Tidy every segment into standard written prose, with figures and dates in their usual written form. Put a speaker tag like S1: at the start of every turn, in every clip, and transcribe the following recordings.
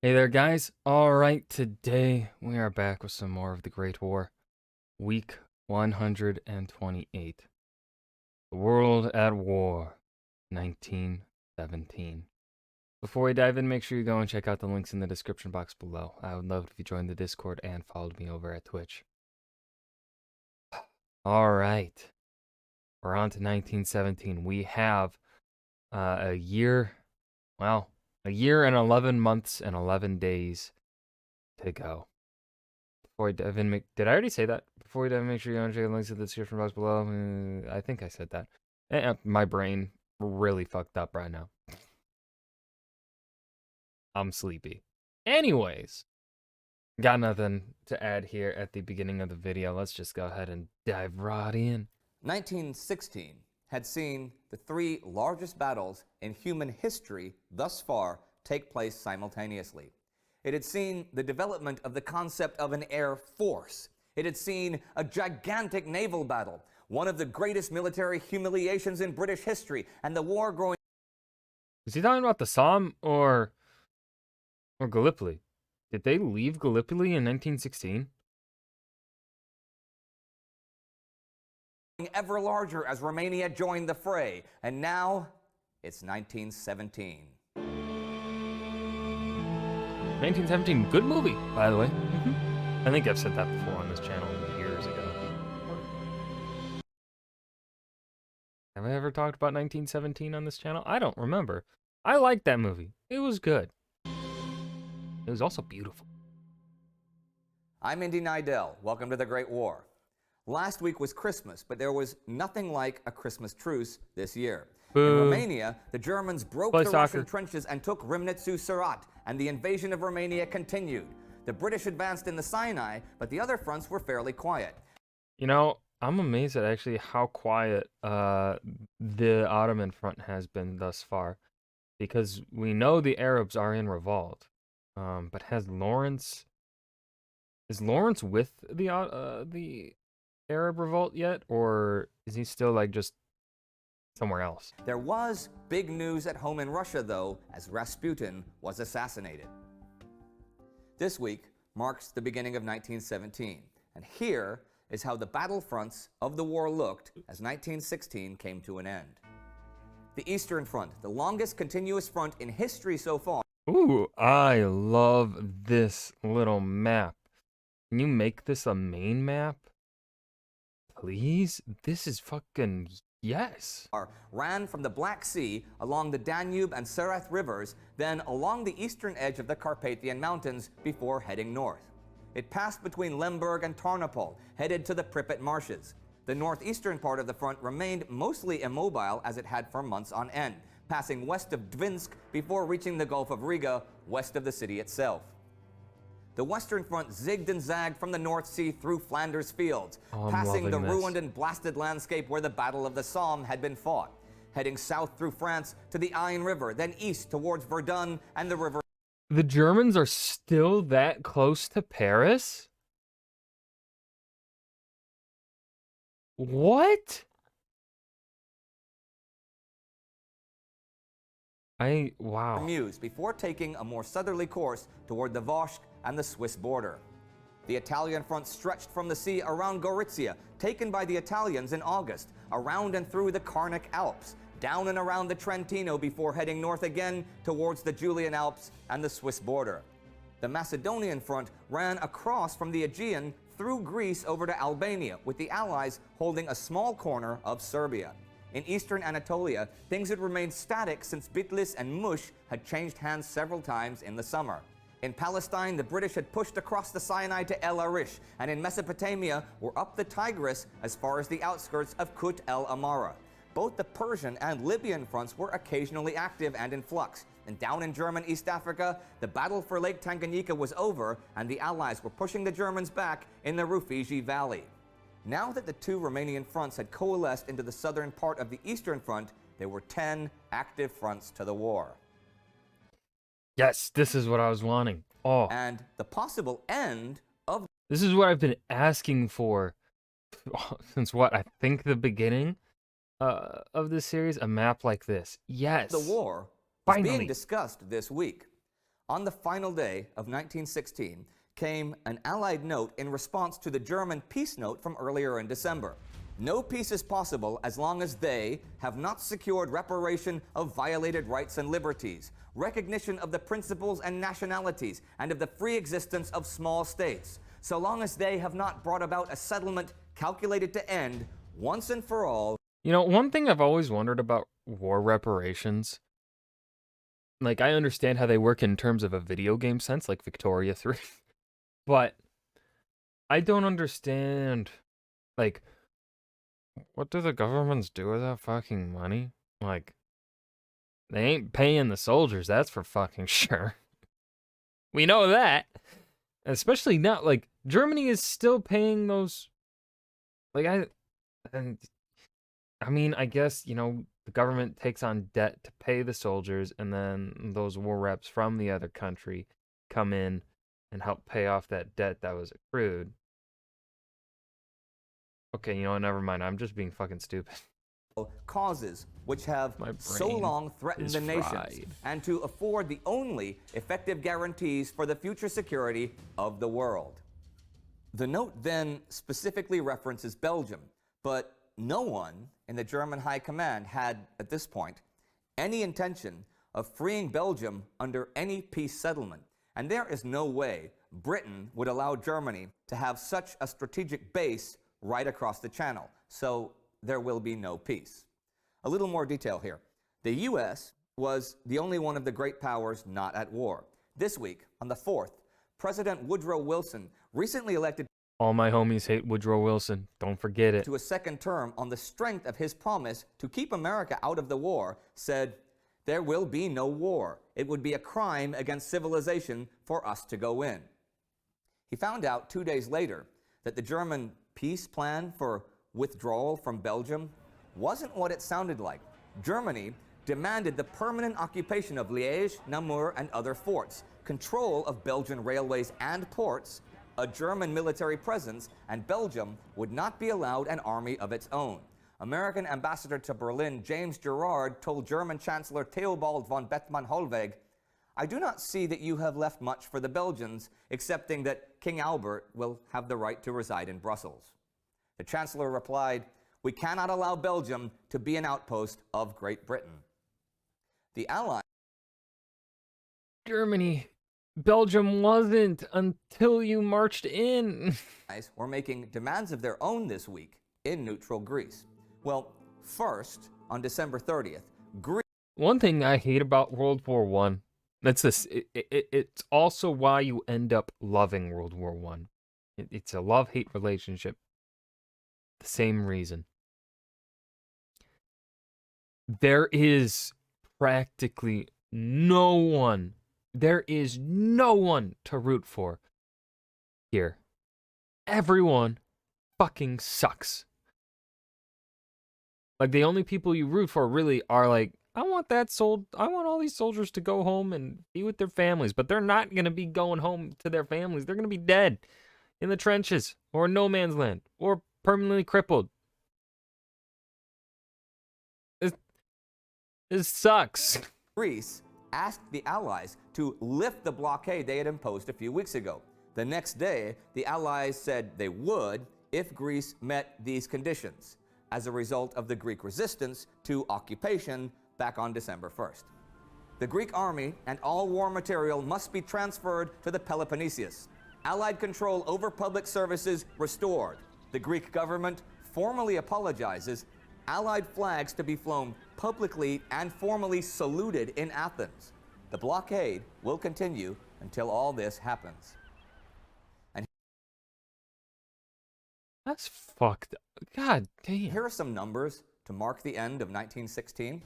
S1: Hey there, guys. All right, today we are back with some more of the Great War, week 128. The World at War, 1917. Before we dive in, make sure you go and check out the links in the description box below. I would love it if you joined the Discord and followed me over at Twitch. All right, we're on to 1917. We have a year, a year and 11 months and 11 days to go. Before we dive in, did I already say that? Before we dive in, make sure you check the links in the description box below. I think I said that. My brain really fucked up right now. I'm sleepy. Anyways, got nothing to add here at the beginning of the video. Let's just go ahead and dive right in.
S2: 1916 had seen the three largest battles in human history thus far take place simultaneously. It had seen the development of the concept of an air force. It had seen a gigantic naval battle, one of the greatest military humiliations in British history, and the war growing.
S1: Is he talking about the Somme or Gallipoli? Did they leave Gallipoli in 1916?
S2: Ever larger as Romania joined the fray, and now it's 1917.
S1: 1917, good movie, by the way. I think I've said that before on this channel years ago. Have I ever talked about 1917 on this channel? I don't remember. I liked that movie. It was good. It was also beautiful.
S2: I'm Indy Nidell. Welcome to the Great War. Last week was Christmas, but there was nothing like a Christmas truce this year.
S1: Boo.
S2: In Romania, the Germans broke the Russian trenches and took Rimnicu-Surat, and the invasion of Romania continued. The British advanced in the Sinai, but the other fronts were fairly quiet.
S1: You know, I'm amazed at actually how quiet the Ottoman front has been thus far, because we know the Arabs are in revolt. But is Lawrence with the Arab revolt yet, or is he still like just somewhere else?
S2: There was big news at home in Russia, though, as Rasputin was assassinated. This week marks the beginning of 1917, and here is how the battlefronts of the war looked as 1916 came to an end. The Eastern Front, the longest continuous front in history so far.
S1: Ooh, I love this little map. Can you make this a main map? Please? This is fucking yes.
S2: Ran from the Black Sea along the Danube and Sarath rivers, then along the eastern edge of the Carpathian Mountains before heading north. It passed between Lemberg and Tarnopol, headed to the Pripyat marshes. The northeastern part of the front remained mostly immobile as it had for months on end, passing west of Dvinsk before reaching the Gulf of Riga, west of the city itself. The Western Front zigged and zagged from the North Sea through Flanders fields, passing the ruined and blasted landscape where the Battle of the Somme had been fought, heading south through France to the Ain River, then east towards Verdun and the river.
S1: The Germans are still that close to Paris? What? Wow.
S2: Meuse before taking a more southerly course toward the Vosges and the Swiss border. The Italian front stretched from the sea around Gorizia, taken by the Italians in August, around and through the Carnic Alps, down and around the Trentino before heading north again towards the Julian Alps and the Swiss border. The Macedonian front ran across from the Aegean through Greece over to Albania, with the Allies holding a small corner of Serbia. In eastern Anatolia, things had remained static since Bitlis and Mush had changed hands several times in the summer. In Palestine, the British had pushed across the Sinai to El Arish, and in Mesopotamia were up the Tigris as far as the outskirts of Kut el Amara. Both the Persian and Libyan fronts were occasionally active and in flux. And down in German East Africa, the battle for Lake Tanganyika was over, and the Allies were pushing the Germans back in the Rufiji Valley. Now that the two Romanian fronts had coalesced into the southern part of the Eastern Front, there were 10 active fronts to the war.
S1: Yes, this is what I was wanting. Oh.
S2: And the possible end of...
S1: This is what I've been asking for since what? I think the beginning of this series, a map like this. Yes.
S2: The war was being discussed this week. On the final day of 1916 came an Allied note in response to the German peace note from earlier in December. No peace is possible as long as they have not secured reparation of violated rights and liberties, recognition of the principles and nationalities, and of the free existence of small states, so long as they have not brought about a settlement calculated to end, once and for all.
S1: You know, one thing I've always wondered about war reparations, like, I understand how they work in terms of a video game sense, like Victoria 3, but I don't understand, like, what do the governments do with that fucking money? Like, they ain't paying the soldiers, that's for fucking sure. We know that. Especially now, like, Germany is still paying those, like, I mean, I guess, you know, the government takes on debt to pay the soldiers, and then those war reps from the other country come in and help pay off that debt that was accrued. Okay, you know what, never mind. I'm just being fucking stupid.
S2: Causes which have so long threatened the nations, and to afford the only effective guarantees for the future security of the world. The note then specifically references Belgium, but no one in the German High Command had, at this point, any intention of freeing Belgium under any peace settlement, and there is no way Britain would allow Germany to have such a strategic base right across the channel, so there will be no peace. A little more detail here. The U.S. was the only one of the great powers not at war. This week, on the 4th, President Woodrow Wilson, recently elected
S1: All my homies hate Woodrow Wilson. Don't forget it.
S2: to a second term on the strength of his promise to keep America out of the war, said, "There will be no war. It would be a crime against civilization for us to go in." He found out 2 days later that the German peace plan for withdrawal from Belgium wasn't what it sounded like. Germany demanded the permanent occupation of Liège, Namur, and other forts, control of Belgian railways and ports, a German military presence, and Belgium would not be allowed an army of its own. American ambassador to Berlin, James Gerard, told German Chancellor Theobald von Bethmann-Hollweg, "I do not see that you have left much for the Belgians, excepting that King Albert will have the right to reside in Brussels." The Chancellor replied, "We cannot allow Belgium to be an outpost of Great Britain." The Allies
S1: Germany. Belgium wasn't until you marched in.
S2: were making demands of their own this week in neutral Greece. Well, first, on December 30th, Greece...
S1: One thing I hate about World War I, that's this. It's also why you end up loving World War I. It's a love-hate relationship. The same reason. There is practically no one. There is no one to root for here. Everyone fucking sucks. Like, the only people you root for really are like, I want all these soldiers to go home and be with their families, but they're not going to be going home to their families. They're going to be dead in the trenches or in no man's land or permanently crippled. This sucks.
S2: Greece asked the Allies to lift the blockade they had imposed a few weeks ago. The next day, the Allies said they would if Greece met these conditions, as a result of the Greek resistance to occupation back on December 1st. The Greek army and all war material must be transferred to the Peloponnesus. Allied control over public services restored. The Greek government formally apologizes. Allied flags to be flown publicly and formally saluted in Athens. The blockade will continue until all this happens. And
S1: That's fucked up. God damn.
S2: here are some numbers to mark the end of 1916.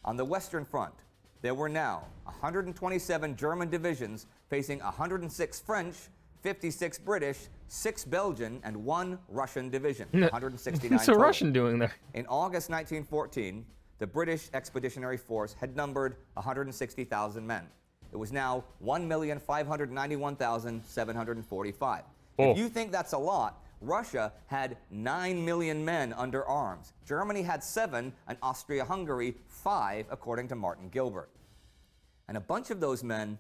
S2: On the Western Front, there were now 127 German divisions facing 106 French, 56 British, 6 Belgian, and 1 Russian division. 169
S1: What's a
S2: total.
S1: Russian doing there?
S2: In August 1914, the British Expeditionary Force had numbered 160,000 men. It was now 1,591,745.
S1: Oh.
S2: If you think that's a lot, Russia had 9 million men under arms. Germany had 7, and Austria-Hungary 5, according to Martin Gilbert. And a bunch of those men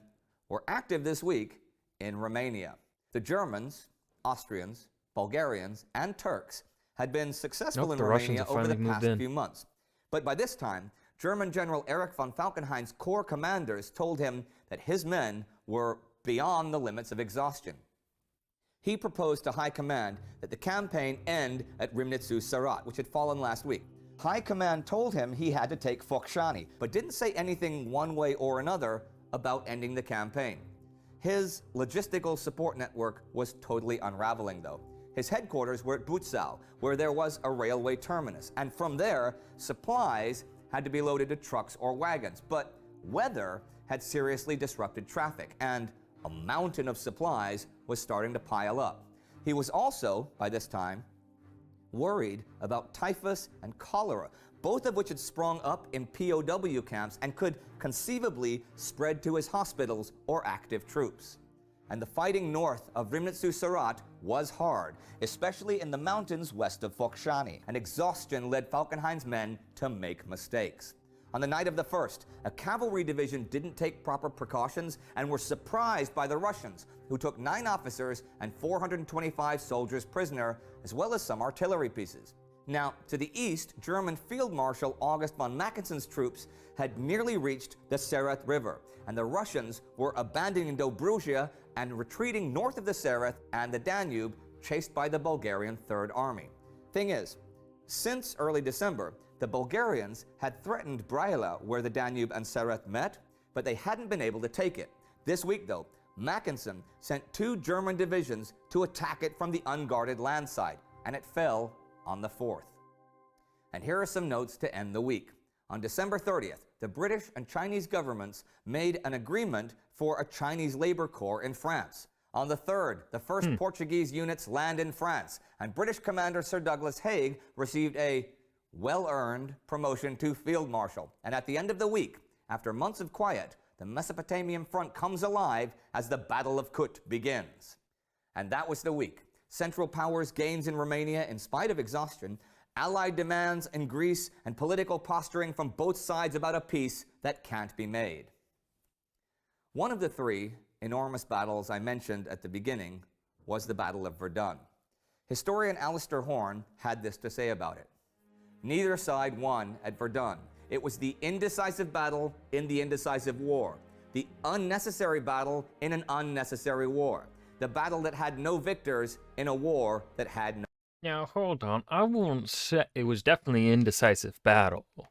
S2: were active this week in Romania. The Germans, Austrians, Bulgarians, and Turks had been successful
S1: Nope,
S2: in
S1: the Russians
S2: Romania
S1: have
S2: over the
S1: finally moved
S2: past
S1: in.
S2: few months. But by this time, German General Erich von Falkenhayn's corps commanders told him that his men were beyond the limits of exhaustion. He proposed to High Command that the campaign end at Rymnicu-Sarat, which had fallen last week. High Command told him he had to take Focșani, but didn't say anything one way or another about ending the campaign. His logistical support network was totally unraveling, though. His headquarters were at Buțau, where there was a railway terminus, and from there, supplies had to be loaded to trucks or wagons. But weather had seriously disrupted traffic, and a mountain of supplies was starting to pile up. He was also, by this time, worried about typhus and cholera, both of which had sprung up in POW camps and could conceivably spread to his hospitals or active troops. And the fighting north of Rymnicu-Sarat was hard, especially in the mountains west of Focșani, and exhaustion led Falkenhayn's men to make mistakes. On the night of the 1st, a cavalry division didn't take proper precautions and were surprised by the Russians, who took 9 officers and 425 soldiers prisoner, as well as some artillery pieces. Now, to the east, German Field Marshal August von Mackensen's troops had nearly reached the Seret River, and the Russians were abandoning Dobruja and retreating north of the Seret and the Danube, chased by the Bulgarian Third Army. Thing is, since early December, the Bulgarians had threatened Brăila, where the Danube and Seret met, but they hadn't been able to take it. This week, though, Mackensen sent 2 German divisions to attack it from the unguarded land side, and it fell on the 4th. And here are some notes to end the week. On December 30th, the British and Chinese governments made an agreement for a Chinese labor corps in France. On the 3rd, the first Portuguese units land in France, and British Commander Sir Douglas Haig received a well-earned promotion to Field Marshal. And at the end of the week, after months of quiet, the Mesopotamian front comes alive as the Battle of Kut begins. And that was the week. Central Powers gains in Romania in spite of exhaustion, Allied demands in Greece, and political posturing from both sides about a peace that can't be made. One of the 3 enormous battles I mentioned at the beginning was the Battle of Verdun. Historian Alistair Horn had this to say about it. Neither side won at Verdun. It was the indecisive battle in the indecisive war, the unnecessary battle in an unnecessary war, the battle that had no victors in a war that had no.
S1: Now, hold on. I won't say it was definitely an indecisive battle, but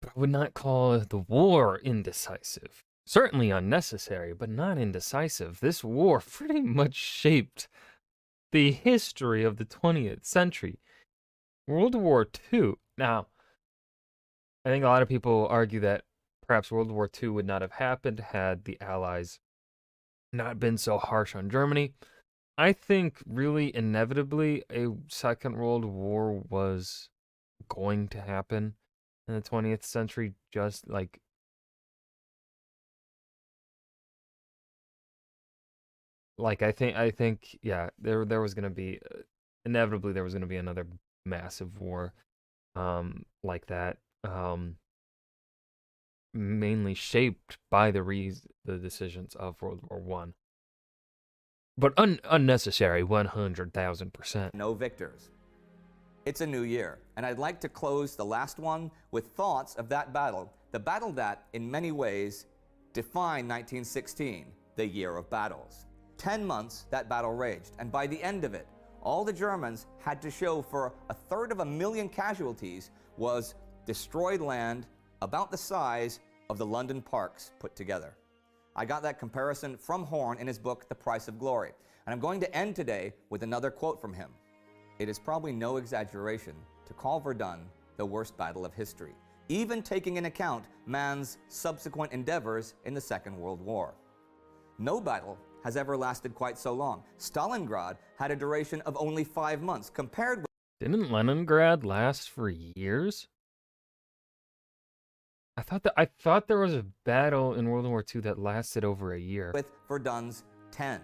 S1: I would not call the war indecisive. Certainly unnecessary, but not indecisive. This war pretty much shaped the history of the 20th century. World War II. Now, I think a lot of people argue that perhaps World War II would not have happened had the Allies not been so harsh on Germany. I think really inevitably a Second World War was going to happen in the 20th century, just like I think yeah, there was going to be inevitably there was going to be another massive war like that, mainly shaped by the decisions of World War One. But unnecessary, 100,000%.
S2: No victors. It's a new year, and I'd like to close the last one with thoughts of that battle, the battle that, in many ways, defined 1916, the year of battles. 10 months that battle raged, and by the end of it, all the Germans had to show for 1/3 casualties was destroyed land about the size of the London parks put together. I got that comparison from Horn in his book, The Price of Glory. And I'm going to end today with another quote from him. It is probably no exaggeration to call Verdun the worst battle of history, even taking into account man's subsequent endeavors in the Second World War. No battle has ever lasted quite so long. Stalingrad had a duration of only 5 months, compared with...
S1: Didn't Leningrad last for years? I thought there was a battle in World War II that lasted over a year.
S2: With Verdun's 10.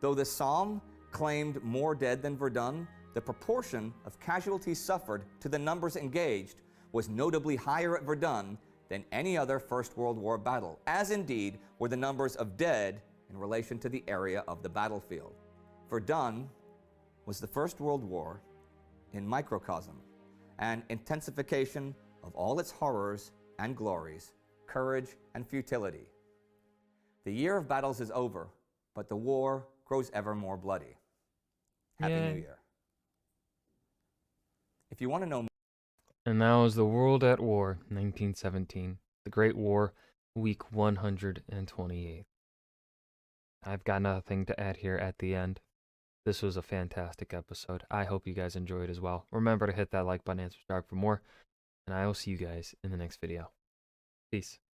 S2: Though the Somme claimed more dead than Verdun, the proportion of casualties suffered to the numbers engaged was notably higher at Verdun than any other First World War battle, as indeed were the numbers of dead in relation to the area of the battlefield. Verdun was the First World War in microcosm, an intensification of all its horrors and glories, courage and futility. The year of battles is over, but the war grows ever more bloody. Happy New Year. If you want to know more.
S1: And that was The World at War, 1917. The Great War, week 128. I've got nothing to add here at the end. This was a fantastic episode. I hope you guys enjoyed as well. Remember to hit that like button and subscribe for more. And I will see you guys in the next video. Peace.